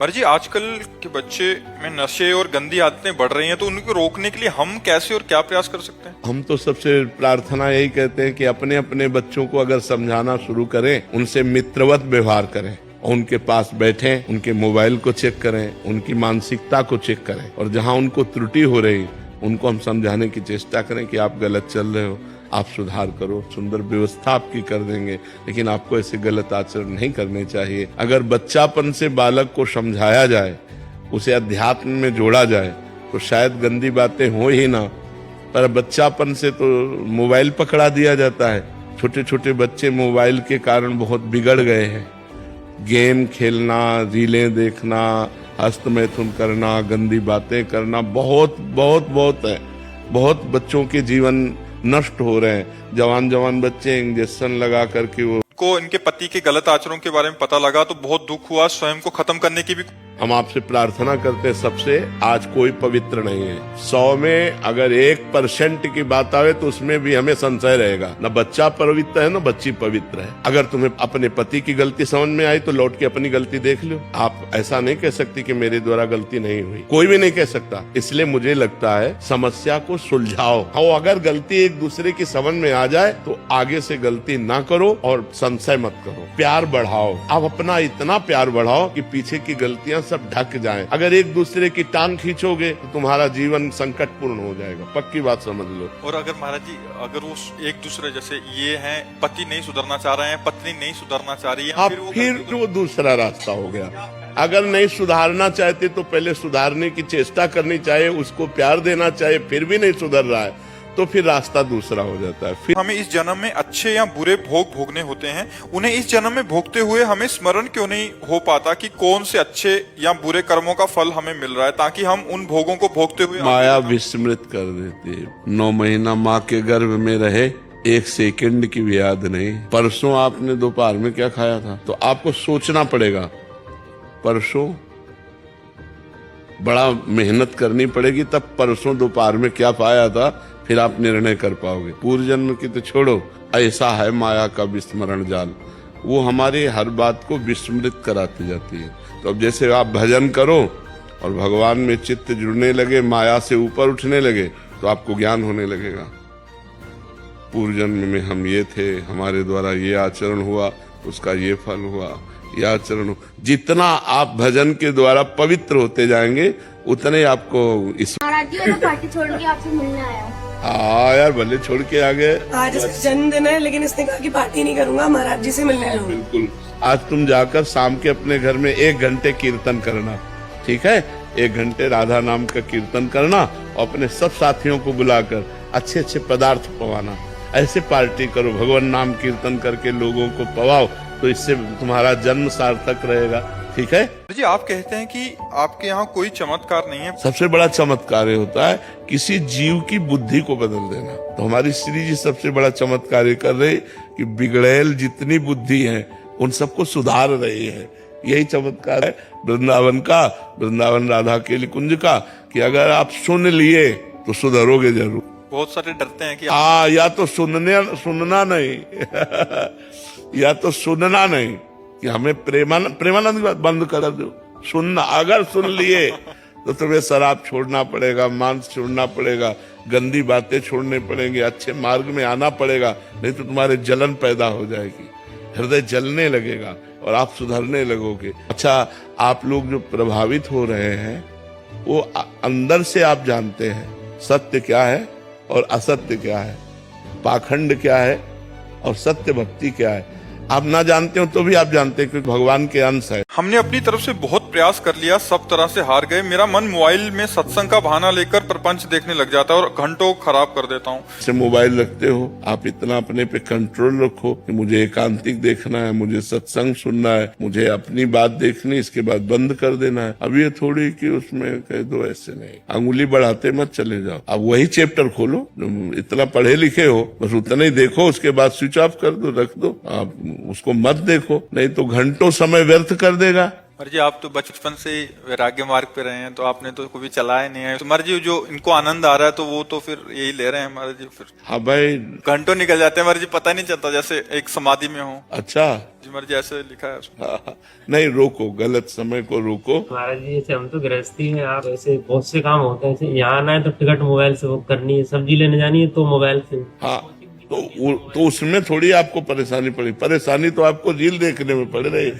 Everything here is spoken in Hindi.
पर जी आजकल के बच्चे में नशे और गंदी आदतें बढ़ रही हैं, तो उनको रोकने के लिए हम कैसे और क्या प्रयास कर सकते हैं? हम तो सबसे प्रार्थना यही कहते हैं कि अपने अपने बच्चों को अगर समझाना शुरू करें, उनसे मित्रवत व्यवहार करें और उनके पास बैठें, उनके मोबाइल को चेक करें, उनकी मानसिकता को चेक करें और जहां उनको त्रुटि हो रही उनको हम समझाने की चेष्टा करें कि आप गलत चल रहे हो, आप सुधार करो। सुंदर व्यवस्था आपकी कर देंगे, लेकिन आपको ऐसे गलत आचरण नहीं करने चाहिए। अगर बच्चापन से बालक को समझाया जाए, उसे अध्यात्म में जोड़ा जाए, तो शायद गंदी बातें हो ही ना। पर बच्चापन से तो मोबाइल पकड़ा दिया जाता है। छोटे छोटे बच्चे मोबाइल के कारण बहुत बिगड़ गए हैं। गेम खेलना, रीलें देखना, हस्त मैथुन करना, गंदी बातें करना बहुत बहुत बहुत है। बहुत बच्चों के जीवन नष्ट हो रहे हैं। जवान बच्चे इंजेक्शन लगा करके वो को इनके पति के गलत आचरणों के बारे में पता लगा तो बहुत दुख हुआ, स्वयं को खत्म करने की भी। हम आपसे प्रार्थना करते हैं सबसे, आज कोई पवित्र नहीं है। 100 में अगर 1% की बात आवे तो उसमें भी हमें संशय रहेगा। न बच्चा पवित्र है न बच्ची पवित्र है। अगर तुम्हें अपने पति की गलती समझ में आई तो लौट के अपनी गलती देख लो। आप ऐसा नहीं कह सकती कि मेरे द्वारा गलती नहीं हुई, कोई भी नहीं कह सकता। इसलिए मुझे लगता है समस्या को सुलझाओ और अगर गलती एक दूसरे की समझ में आ जाए तो आगे से गलती ना करो और संशय मत करो। प्यार बढ़ाओ, आप अपना इतना प्यार बढ़ाओ कि पीछे की गलतियां सब ढक जाएं। अगर एक दूसरे की टांग खींचोगे तो तुम्हारा जीवन संकटपूर्ण हो जाएगा, पक्की बात समझ लो। और अगर महाराज जी, अगर वो एक दूसरे जैसे ये हैं, पति नहीं सुधरना चाह रहे हैं, पत्नी नहीं सुधरना चाह रही है, फिर वो दूसरा रास्ता हो गया। अगर नहीं सुधारना चाहते तो पहले सुधारने की चेष्टा करनी चाहिए, उसको प्यार देना चाहिए। फिर भी नहीं सुधर रहा है तो फिर रास्ता दूसरा हो जाता है। फिर हमें इस जन्म में अच्छे या बुरे भोग भोगने होते हैं, उन्हें इस जन्म में भोगते हुए हमें स्मरण क्यों नहीं हो पाता कि कौन से अच्छे या बुरे कर्मों का फल हमें मिल रहा है, ताकि हम उन भोगों को भोगते हुए माया विस्मृत कर देती है। 9 महीना माँ के गर्भ में रहे, 1 सेकंड की भी याद नहीं। परसों आपने दोपहर में क्या खाया था, तो आपको सोचना पड़ेगा। परसों बड़ा मेहनत करनी पड़ेगी, तब परसों दोपहर में क्या पाया था फिर आप निर्णय कर पाओगे। पूर्व जन्म की तो छोड़ो, ऐसा है माया का विस्मरण जाल, वो हमारी हर बात को विस्मृत कराती जाती है। तो अब जैसे आप भजन करो और भगवान में चित्त जुड़ने लगे, माया से ऊपर उठने लगे, तो आपको ज्ञान होने लगेगा। पूर्व जन्म में हम ये थे, हमारे द्वारा ये आचरण हुआ, उसका ये फल हुआ, ये आचरण हुआ। जितना आप भजन के द्वारा पवित्र होते जाएंगे उतने आपको इस महाराज जी तो पार्टी छोड़ के आपसे मिलने आया हूँ। हाँ यार, भले छोड़ के आ गए। आज जन्मदिन है लेकिन इसने कहा कि पार्टी नहीं करूंगा, महाराज जी से मिलने जाऊंगा। बिल्कुल, आज तुम जाकर शाम के अपने घर में 1 घंटे कीर्तन करना, ठीक है? 1 घंटे राधा नाम का कीर्तन करना और अपने सब साथियों को बुलाकर अच्छे अच्छे पदार्थ पवाना। ऐसे पार्टी करो, भगवान नाम कीर्तन करके लोगों को पवाओ, तो इससे तुम्हारा जन्म सार्थक रहेगा, ठीक है? जी आप कहते हैं कि आपके यहाँ कोई चमत्कार नहीं है। सबसे बड़ा चमत्कार ये होता है किसी जीव की बुद्धि को बदल देना। तो हमारी श्री जी सबसे बड़ा चमत्कार ये कर रहे कि बिगड़ैल जितनी बुद्धि है उन सबको सुधार रही है। यही चमत्कार है वृंदावन का, वृंदावन राधा के कुंज का, कि अगर आप सुन लिए तो सुधरोगे जरूर। बहुत सारे डरते हैं कि या तो सुनना नहीं या तो सुनना नहीं, कि हमें प्रेमानंद की बात बंद कर दो। सुनना, अगर सुन लिए तो तुम्हें शराब छोड़ना पड़ेगा, मांस छोड़ना पड़ेगा, गंदी बातें छोड़ने पड़ेंगे, अच्छे मार्ग में आना पड़ेगा, नहीं तो तुम्हारे जलन पैदा हो जाएगी, हृदय जलने लगेगा और आप सुधरने लगोगे। अच्छा, आप लोग जो प्रभावित हो रहे हैं वो अंदर से आप जानते हैं सत्य क्या है और असत्य क्या है, पाखंड क्या है और सत्य भक्ति क्या है। आप ना जानते हो तो भी आप जानते हैं कि भगवान के अंश है। हमने अपनी तरफ से बहुत प्रयास कर लिया, सब तरह से हार गए। मेरा मन मोबाइल में सत्संग का बहाना लेकर प्रपंच देखने लग जाता है और घंटों खराब कर देता हूँ। से मोबाइल रखते हो, आप इतना अपने पे कंट्रोल रखो कि मुझे एकांतिक देखना है, मुझे सत्संग सुनना है, मुझे अपनी बात देखनी, इसके बाद बंद कर देना है। अब ये थोड़ी कि उसमें कह दो, ऐसे नहीं, अंगुली बढ़ाते मत चले जाओ। अब वही चैप्टर खोलो, इतना पढ़े लिखे हो बस उतना ही देखो, उसके बाद स्विच ऑफ कर दो, रख दो, आप उसको मत देखो, नहीं तो घंटों समय व्यर्थ कर देगा। महाराज जी आप तो बचपन से ही वैराग्य मार्ग पे रहे हैं, तो आपने तो कभी चलाया नहीं है, तो महाराज जी जो इनको आनंद आ रहा है तो वो तो फिर यही ले रहे हैं महाराज जी, फिर हाँ भाई। घंटों निकल जाते हैं महाराज जी, पता नहीं चलता, जैसे एक समाधि में हो। अच्छा। जी महाराज जी ऐसे लिखा है उसमें। हाँ, नहीं रोको, गलत समय को रोको। महाराज जी जैसे हम तो गृहस्थी हैं, आप ऐसे बहुत से काम होते हैं, जैसे यहाँ आना है तो टिकट मोबाइल से बुक करनी है, सब्जी लेने जानी है तो मोबाइल से। हाँ तो उसमें थोड़ी आपको परेशानी पड़ी, परेशानी तो आपको रील देखने में पड़ रही है।